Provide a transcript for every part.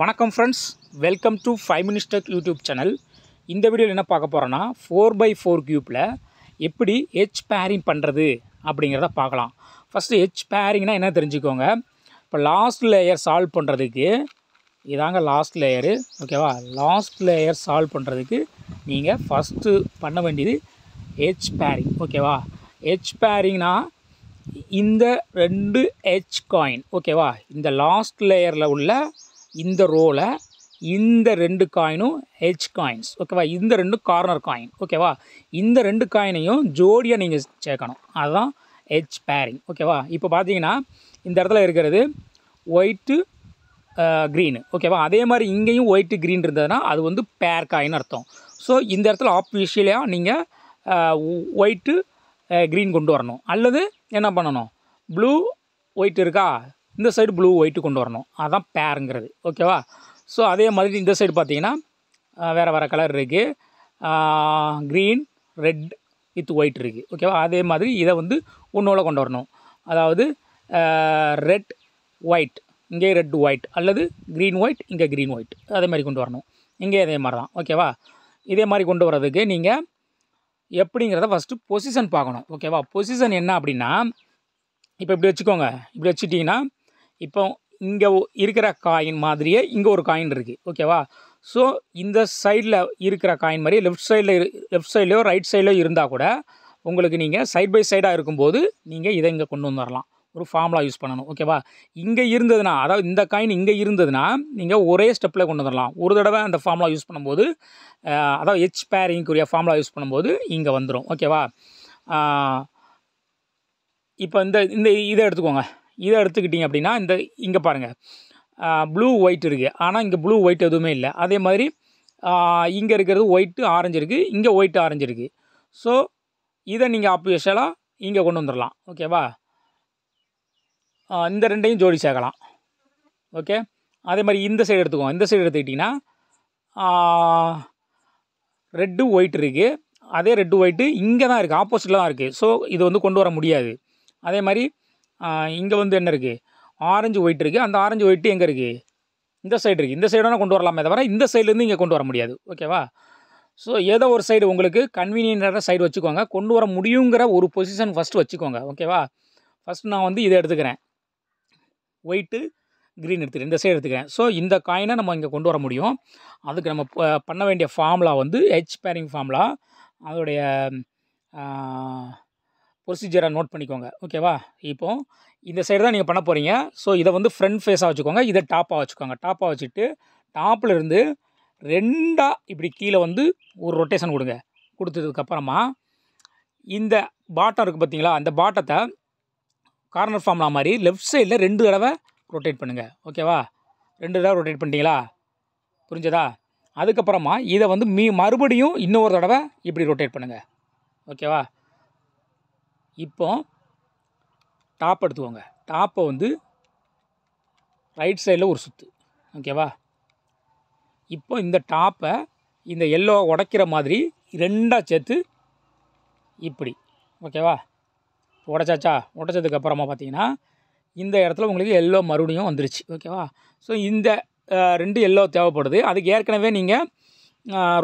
வணக்கம் friends, welcome to 5 Minutes Tech YouTube channel. இந்த வீடியோவில் என்ன பார்க்க போகிறோன்னா 4x4 க்யூப்பில் எப்படி எட்ஜ் பேரிங் பண்ணுறது அப்படிங்கிறத பார்க்கலாம். ஃபஸ்ட்டு எட்ஜ் பேரிங்னா என்ன தெரிஞ்சுக்கோங்க. இப்போ லாஸ்ட் லேயர் சால்வ் பண்ணுறதுக்கு இதாங்க லாஸ்ட் லேயரு, ஓகேவா? லாஸ்ட் லேயர் சால்வ் பண்ணுறதுக்கு நீங்கள் ஃபஸ்ட்டு பண்ண வேண்டியது எட்ஜ் பேரிங், ஓகேவா? எட்ஜ் பேரிங்னா இந்த ரெண்டு எட்ஜ் காயின், ஓகேவா? இந்த லாஸ்ட் லேயரில் உள்ள இந்த ரோவில் இந்த ரெண்டு காயினும் எட்ஜ் காயின்ஸ், ஓகேவா? இந்த ரெண்டு கார்னர் காயின், ஓகேவா? இந்த ரெண்டு காயினையும் ஜோடியாக நீங்கள் சேர்க்கணும். அதுதான் எட்ஜ் பேரிங், ஓகேவா? இப்போ பார்த்தீங்கன்னா இந்த இடத்துல இருக்கிறது ஒயிட்டு க்ரீனு, ஓகேவா? அதே மாதிரி இங்கேயும் ஒயிட்டு க்ரீன் இருந்ததுன்னா அது வந்து பேர் காயின் அர்த்தம். ஸோ இந்த இடத்துல ஆப்விஷியலாக நீங்கள் ஒயிட்டு க்ரீன் கொண்டு வரணும். அல்லது என்ன பண்ணணும், ப்ளூ ஒயிட் இருக்கா, இந்த சைடு ப்ளூ ஒயிட்டு கொண்டு வரணும். அதுதான் பேருங்கிறது, ஓகேவா? ஸோ அதே மாதிரி இந்த சைடு பார்த்தீங்கன்னா வேறு வேறு கலர் இருக்குது, க்ரீன் ரெட் வித் ஒயிட் இருக்குது, ஓகேவா? அதே மாதிரி இதை வந்து ஒன்றோட கொண்டு வரணும். அதாவது ரெட் ஒயிட், இங்கே ரெட் ஒயிட், அல்லது க்ரீன் ஒயிட், இங்கே க்ரீன் ஒயிட், அதே மாதிரி கொண்டு வரணும். இங்கே அதே மாதிரி தான், ஓகேவா? இதே மாதிரி கொண்டு வரதுக்கு நீங்கள் எப்படிங்கிறத ஃபஸ்ட்டு பொசிஷன் பார்க்கணும், ஓகேவா? பொசிஷன் என்ன அப்படின்னா, இப்போ இப்படி வச்சுக்கோங்க. இப்படி வச்சுட்டிங்கன்னா இப்போ இங்கே இருக்கிற காயின் மாதிரியே இங்கே ஒரு காயின் இருக்குது, ஓகேவா? ஸோ இந்த சைடில் இருக்கிற காயின் மாதிரி லெஃப்ட் சைட்லையோ ரைட் சைட்லையோ இருந்தால் கூட உங்களுக்கு நீங்கள் சைட் பை சைடாக இருக்கும்போது நீங்கள் இதை இங்கே கொண்டு வந்துடலாம். ஒரு ஃபார்முலா யூஸ் பண்ணணும், ஓகேவா? இங்கே இருந்ததுன்னா, அதாவது இந்த காயின் இங்கே இருந்ததுன்னா நீங்கள் ஒரே ஸ்டெப்பில் கொண்டு வந்துடலாம். ஒரு தடவை அந்த ஃபார்முலா யூஸ் பண்ணும்போது, அதாவது எட்ஜ் பேரிங்குரிய ஃபார்முலா யூஸ் பண்ணும்போது இங்கே வந்துடும், ஓகேவா? இப்போ இந்த இதை எடுத்துக்கோங்க. இதை எடுத்துக்கிட்டிங்க அப்படின்னா இங்கே பாருங்கள், ப்ளூ ஒயிட் இருக்குது, ஆனால் இங்கே ப்ளூ ஒயிட் எதுவுமே இல்லை. அதே மாதிரி இங்கே இருக்கிறது ஒயிட்டு ஆரஞ்சு இருக்குது, இங்கே ஒயிட்டு ஆரஞ்சு இருக்குது. ஸோ இதை நீங்கள் ஆப்வியஸலாக இங்கே கொண்டு வந்துடலாம், ஓகேவா? இந்த ரெண்டையும் ஜோடி சேர்க்கலாம், ஓகே? அதே மாதிரி இந்த சைடு எடுத்துக்கோங்க. இந்த சைடு எடுத்துக்கிட்டிங்கன்னா ரெட்டு ஒயிட் இருக்குது, அதே ரெட்டு ஒயிட்டு இங்கே தான் இருக்குது, ஆப்போசிட்டில் தான் இருக்குது. ஸோ இது வந்து கொண்டு வர முடியாது. அதே மாதிரி இங்கே வந்து என்ன இருக்குது, ஆரஞ்சு ஒயிட் இருக்குது, அந்த ஆரஞ்சு ஒயிட்டு எங்கே இருக்குது, இந்த சைடு இருக்குது. இந்த சைடான கொண்டு வரலாமே தவிர இந்த சைட்லேருந்து இங்கே கொண்டு வர முடியாது, ஓகேவா? ஸோ ஏதோ ஒரு சைடு உங்களுக்கு கன்வீனியன்டான சைடு வச்சுக்கோங்க. கொண்டு வர முடியுங்கிற ஒரு பொசிஷன் ஃபஸ்ட்டு வச்சுக்கோங்க, ஓகேவா? ஃபஸ்ட் நான் வந்து இதை எடுத்துக்கிறேன், ஒயிட்டு க்ரீன் எடுத்துக்கிறேன், இந்த சைடு எடுத்துக்கிறேன். ஸோ இந்த காயினை நம்ம இங்கே கொண்டு வர முடியும். அதுக்கு நம்ம பண்ண வேண்டிய ஃபார்முலா வந்து எட்ஜ் பேரிங் ஃபார்முலா. அதோடைய ப்ரொசீஜரை நோட் பண்ணிக்கோங்க, ஓகேவா? இப்போது இந்த சைடு தான் நீங்கள் பண்ண போகிறீங்க. ஸோ இதை வந்து ஃப்ரண்ட் ஃபேஸாக வச்சுக்கோங்க, இதை டாப்பாக வச்சுக்கோங்க. டாப்பாக வச்சுட்டு டாப்பில் இருந்து ரெண்டாக இப்படி கீழே வந்து ஒரு ரொட்டேஷன் கொடுங்க. கொடுத்ததுக்கப்புறமா இந்த பாட்டம் இருக்குது பார்த்தீங்களா, அந்த பாட்டத்தை கார்னர் ஃபார்முலா மாதிரி லெஃப்ட் சைடில் 2 தடவை ரொட்டேட் பண்ணுங்கள், ஓகேவா? 2 தடவை ரொட்டேட் பண்ணிட்டீங்களா, புரிஞ்சதா? அதுக்கப்புறமா இதை வந்து மறுபடியும் இன்னொரு தடவை இப்படி ரொட்டேட் பண்ணுங்கள், ஓகேவா? இப்போ டாப் எடுத்துக்கோங்க. டாப்பை வந்து ரைட் சைடில் ஒரு சுற்று, ஓகேவா? இப்போ இந்த டாப்பை இந்த எல்லோ உடைக்கிற மாதிரி ரெண்டாக சேர்த்து இப்படி, ஓகேவா? உடைச்சாச்சா? உடைச்சதுக்கப்புறமா பார்த்தீங்கன்னா இந்த இடத்துல உங்களுக்கு எல்லோ மறுபடியும் வந்துருச்சு, ஓகேவா? ஸோ இந்த 2 எல்லோ தேவைப்படுது. அதுக்கு ஏற்கனவே நீங்கள்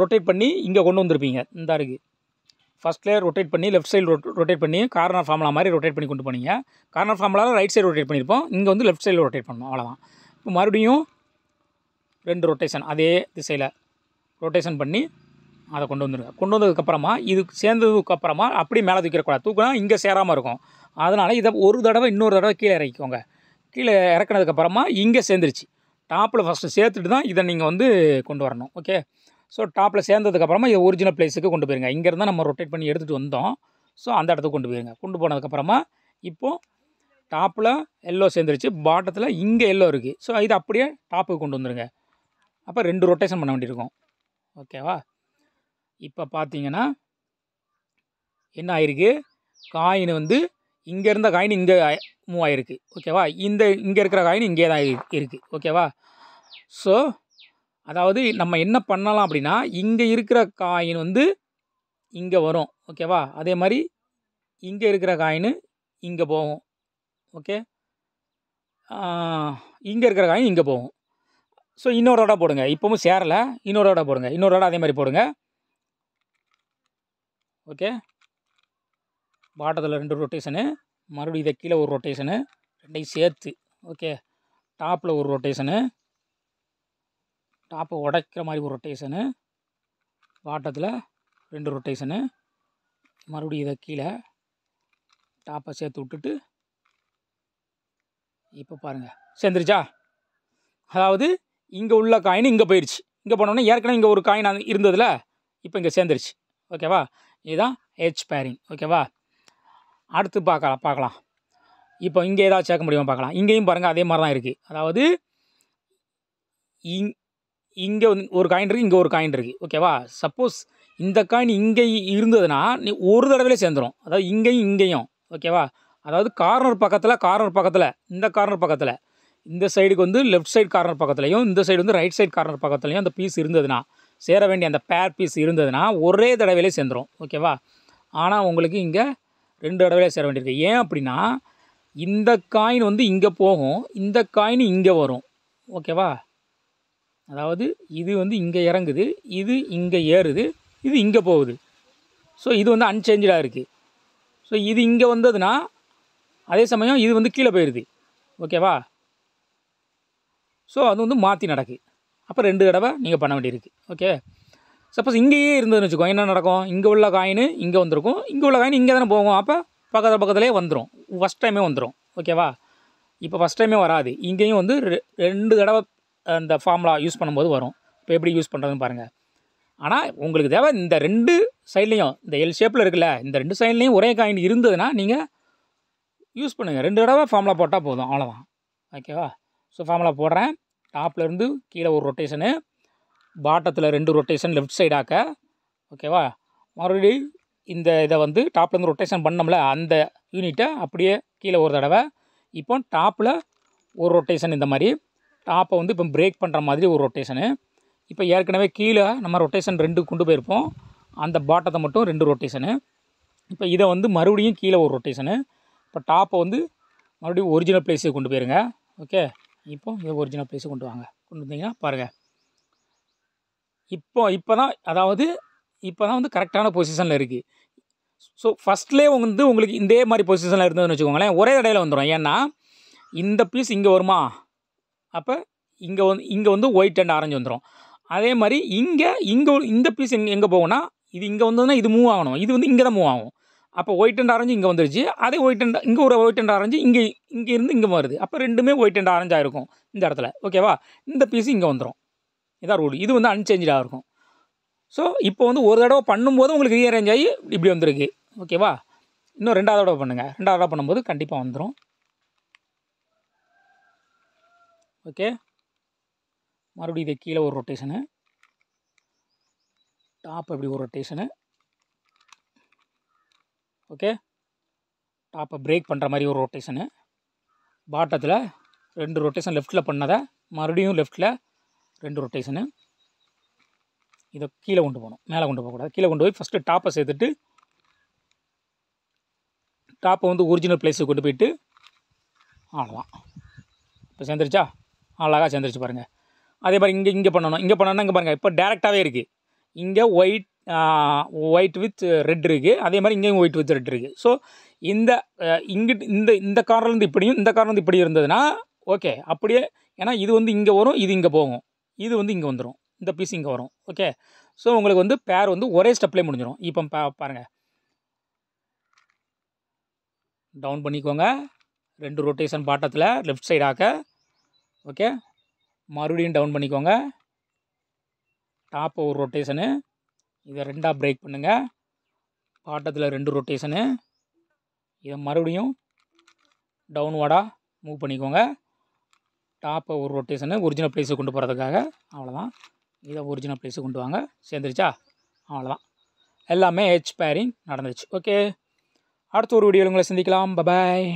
ரொட்டேட் பண்ணி இங்கே கொண்டு வந்திருப்பீங்க. இந்த இருக்குது ஃபஸ்ட் லேயர் ரொட்டேட் பண்ணி லெஃப்ட் சைடு ரொட்டேட் பண்ணி கார்னர் ஃபார்முலா மாதிரி ரொட்டேட் பண்ணி கொண்டு போனீங்க. கார்னர் ஃபார்முலாவில் ரைட் சைடு ரொட்டேட் பண்ணியிருப்போம், இங்கே வந்து லெஃப்ட் சைடில் ரொட்டேட் பண்ணணும், அவ்வளோதான். இப்போ மறுபடியும் 2 ரொட்டேஷன் அதே திசையில் ரொட்டேஷன் பண்ணி அதை கொண்டு வந்துடுங்க. கொண்டு வந்ததுக்கப்புறமா இது சேர்ந்ததுக்கப்புறமா அப்படியே மேலே தூக்கிடக்கூடாது. தூக்கினா இங்கே சேராமல் இருக்கும். அதனால் இதை ஒரு தடவை இன்னொரு தடவை கீழே இறக்கிக்கோங்க. கீழே இறக்குனதுக்கப்புறமா இங்கே சேர்ந்துருச்சு. டாப்பில் ஃபஸ்ட்டு சேர்த்துட்டு தான் இதை நீங்கள் வந்து கொண்டு வரணும், ஓகே? ஸோ டாப்பில் சேர்ந்ததுக்கப்புறமா இது ஒரிஜினல் பிளேஸுக்கு கொண்டு போயிருங்க. இங்கேருந்து நம்ம ரொட்டேட் பண்ணி எடுத்துகிட்டு வந்தோம். ஸோ அந்த இடத்துக்கு கொண்டு போயிருங்க. கொண்டு போனதுக்கப்புறமா இப்போது டாப்பில் எல்லோ சேர்ந்துருச்சு, பாட்டத்தில் இங்கே எல்லோ இருக்குது. ஸோ இது அப்படியே டாப்புக்கு கொண்டு வந்துடுங்க. அப்போ 2 ரொட்டேஷன் பண்ண வேண்டியிருக்கும், ஓகேவா? இப்போ பார்த்தீங்கன்னா என்ன ஆயிருக்கு, காயின் வந்து இங்கே இருந்த காயின் இங்கே மூவ் ஆகிருக்கு, ஓகேவா? இங்கே இருக்கிற காயின் இங்கே தான் இருக்குது, ஓகேவா? ஸோ அதாவது நம்ம என்ன பண்ணலாம் அப்படின்னா, இங்கே இருக்கிற காயின் வந்து இங்கே வரும், ஓகேவா? அதே மாதிரி இங்கே இருக்கிற காயின் இங்கே போகும், ஓகே? இங்கே இருக்கிற காயின் இங்கே போகும். ஸோ இன்னொரு தடவை போடுங்க. இப்போவும் சேரலை, இன்னொரு தடவை போடுங்க. இன்னொரு தடவை அதே மாதிரி போடுங்க. ஓகே, பாட்டத்தில் 2 ரொட்டேஷனு, மறுபடியும் இதை கீழே ஒரு ரொட்டேஷனு, ரெண்டையும் சேர்த்து. ஓகே, டாப்பில் ஒரு ரொட்டேஷனு, டாப்பை உடைக்கிற மாதிரி ஒரு ரொட்டேஷனு, பாட்டத்தில் 2 ரொட்டேஷனு, மறுபடியும் இதை கீழே டாப்பை சேர்த்து விட்டுட்டு இப்போ பாருங்கள் சேர்ந்துருச்சா? அதாவது இங்கே உள்ள காயின் இங்கே போயிடுச்சு. இங்கே போனோன்னா ஏற்கனவே இங்கே ஒரு காயின் இருந்ததில்ல, இப்போ இங்கே சேர்ந்துருச்சு. ஓகேவா? இதுதான் எட்ஜ் பேரிங். ஓகேவா? அடுத்து பார்க்கலாம். இப்போ இங்கே ஏதாவது சேர்க்க முடியுமா பார்க்கலாம். இங்கேயும் பாருங்கள் அதே மாதிரி தான் இருக்குது. அதாவது இங்கே ஒரு காயின் இருக்குது, இங்கே ஒரு காயின் இருக்குது. ஓகேவா? சப்போஸ் இந்த காயின் இங்கே இருந்ததுன்னா நீ ஒரு தடவையிலே சேர்ந்துடும். அதாவது இங்கேயும் இங்கேயும். ஓகேவா? அதாவது கார்னர் பக்கத்தில் இந்த கார்னர் பக்கத்தில் இந்த சைடுக்கு வந்து லெஃப்ட் சைடு கார்னர் பக்கத்துலையும், இந்த சைடு வந்து ரைட் சைடு கார்னர் பக்கத்துலையும் அந்த பீஸ் இருந்ததுன்னா, சேர வேண்டிய அந்த பேர் பீஸ் இருந்ததுன்னா ஒரே தடவையிலே சேர்ந்துடும். ஓகேவா? ஆனால் உங்களுக்கு இங்கே 2 தடவையிலே சேர வேண்டியிருக்கு. ஏன் அப்படின்னா இந்த காயின் வந்து இங்கே போகும், இந்த காயின் இங்கே வரும். ஓகேவா? அதாவது இது வந்து இங்கே இறங்குது, இது இங்கே ஏறுது, இது இங்கே போகுது. ஸோ இது வந்து அன்சேஞ்சாக இருக்குது. ஸோ இது இங்கே வந்ததுன்னா அதே சமயம் இது வந்து கீழே போயிடுது. ஓகேவா? ஸோ அது வந்து மாற்றி நடக்கு. அப்போ 2 தடவை நீங்கள் பண்ண வேண்டியிருக்கு. ஓகே, சப்போஸ் இங்கேயே இருந்ததுன்னு வச்சுக்கோ, என்ன நடக்கும்? இங்கே உள்ள காயின் இங்கே வந்திருக்கும், இங்கே உள்ள காயின் இங்கே தானே போகும். அப்போ பக்கத்துலேயே வந்துடும், ஃபஸ்ட் டைமே வந்துடும். ஓகேவா? இப்போ ஃபஸ்ட் டைமே வராது. இங்கேயும் வந்து 2 தடவை அந்த ஃபார்முலா யூஸ் பண்ணும்போது வரும். இப்போ எப்படி யூஸ் பண்ணுறதுன்னு பாருங்கள். ஆனால் உங்களுக்கு தேவை இந்த 2 சைட்லேயும், இந்த எல் ஷேப்பில் இருக்குல்ல, இந்த 2 சைட்லேயும் ஒரே காயின் இருந்ததுன்னா நீங்கள் யூஸ் பண்ணுங்கள். 2 தடவை ஃபார்முலா போட்டால் போதும், அவ்வளோதான். ஓகேவா? ஸோ ஃபார்முலா போடுறேன். டாப்லேருந்து கீழே ஒரு ரொட்டேஷனு, பாட்டத்தில் 2 ரொட்டேஷன் லெஃப்ட் சைடாக்க. ஓகேவா? மறுபடியும் இந்த இதை வந்து டாப்லேருந்து ரொட்டேஷன் பண்ணோம்ல, அந்த யூனிட்டை அப்படியே கீழே ஒரு தடவை. இப்போ டாப்பில் ஒரு ரொட்டேஷன், இந்த மாதிரி டாப்பை வந்து இப்போ பிரேக் பண்ணுற மாதிரி ஒரு ரொட்டேஷனு. இப்போ ஏற்கனவே கீழே நம்ம ரொட்டேஷன் 2 கொண்டு போயிருப்போம், அந்த பாட்டத்தை மட்டும் 2 ரொட்டேஷனு. இப்போ இதை வந்து மறுபடியும் கீழே ஒரு ரொட்டேஷனு. இப்போ டாப்பை வந்து மறுபடியும் ஒரிஜினல் பிளேஸுக்கு கொண்டு போயிருங்க. ஓகே, இப்போ இதை ஒரிஜினல் பிளேஸுக்கு கொண்டு வாங்க. கொண்டு வந்தீங்கன்னா பாருங்கள், இப்போ தான் வந்து கரெக்டான பொசிஷனில் இருக்குது. ஸோ ஃபஸ்ட்லேயே வந்து உங்களுக்கு இதே மாதிரி பொசிஷனில் இருந்ததுன்னு வச்சுக்கோங்களேன், ஒரே தடையில் வந்துடும். ஏன்னா இந்த பீஸ் இங்கே வருமா, அப்போ இங்கே வந்து ஒயிட் அண்ட் ஆரஞ்சு வந்துடும். அதே மாதிரி இங்கே இந்த பீஸ் எங்கே போகும்னா, இது இங்கே வந்ததுன்னா இது மூவ் ஆகணும், இது வந்து இங்கே தான் மூவ் ஆகும். அப்போ ஒயிட் அண்ட் ஆரஞ்சு இங்கே வந்துருச்சு, அதே இங்கே ஒரு ஒயிட் அண்ட் ஆரஞ்சு இங்கே இருந்து இங்கே வருது. அப்போ 2மே ஒயிட் அண்ட் ஆரஞ்சாக இருக்கும் இந்த இடத்துல. ஓகேவா? இந்த பீஸ் இங்கே வந்துடும். இதான் ரூல். இது வந்து அன்சேஞ்சாக இருக்கும். ஸோ இப்போ வந்து ஒரு தடவை பண்ணும்போது உங்களுக்கு ரீஅரேஞ்ச் ஆகி இப்படி வந்திருக்கு. ஓகேவா? இன்னும் 2வது தடவை பண்ணுங்கள். 2வது தடவை பண்ணும்போது கண்டிப்பாக வந்துடும். ஓகே, மறுபடியும் இதை கீழே ஒரு ரொட்டேஷனு, டாப் இப்படி ஒரு ரொட்டேஷனு. ஓகே, டாப்பை பிரேக் பண்ணுற மாதிரி ஒரு ரொட்டேஷனு, பாட்டத்தில் 2 ரொட்டேஷன் லெஃப்ட்டில் பண்ணதை மறுபடியும் லெஃப்ட்டில் 2 ரொட்டேஷனு. இதை கீழே கொண்டு போகணும், மேலே கொண்டு போகக்கூடாது. கீழே கொண்டு போய் ஃபஸ்ட்டு டாப்பை சேர்த்துட்டு டாப்பை வந்து ஒரிஜினல் பிளேஸுக்கு கொண்டு போயிட்டு அவ்வளோதான். இப்போ சேர்ந்துருச்சா? அழகாக சேர்ந்துருச்சு பாருங்கள். அதே மாதிரி இங்கே பண்ணணும். இங்கே பண்ணணும்னா இங்கே பாருங்கள், இப்போ டேரெக்டாகவே இருக்குது. இங்கே ஒயிட் வித் ரெட் இருக்குது, அதே மாதிரி இங்கேயும் ஒயிட் வித் ரெட் இருக்குது. ஸோ இங்கிட்டு இந்த கார்னர்லேருந்து இப்படியும் இந்த கார்னர்லேருந்து இப்படி இருந்ததுன்னா ஓகே, அப்படியே. ஏன்னா இது வந்து இங்கே வரும், இது இங்கே போகும், இது வந்து இங்கே வந்துடும், இந்த பீஸ் இங்கே வரும். ஓகே, ஸோ உங்களுக்கு வந்து பேர் வந்து ஒரே ஸ்டெப்லேயே முடிஞ்சிடும். இப்போ பாருங்கள், டவுன் பண்ணிக்கோங்க, 2 ரொட்டேஷன் பாட்டத்தில் லெஃப்ட் சைடாக்க. ஓகே, மறுபடியும் டவுன் பண்ணிக்கோங்க, டாப்பை ஒரு ரொட்டேஷனு, இதை 2ஆக பிரேக் பண்ணுங்கள், பாட்டத்தில் 2 ரொட்டேஷனு, இதை மறுபடியும் டவுன்வார்டாக மூவ் பண்ணிக்கோங்க, டாப்பை ஒரு ரொட்டேஷனு ஒரிஜினல் பிளேஸுக்கு கொண்டு போகிறதுக்காக. அவ்வளோதான். இதை ஒரிஜினல் பிளேஸுக்கு கொண்டு வாங்க. சேர்ந்துருச்சா? அவ்வளோதான், எல்லாமே எட்ஜ் பேரிங் நடந்துருச்சு. ஓகே, அடுத்த ஒரு வீடியோவில் உங்களை சந்திக்கலாம். பாய்.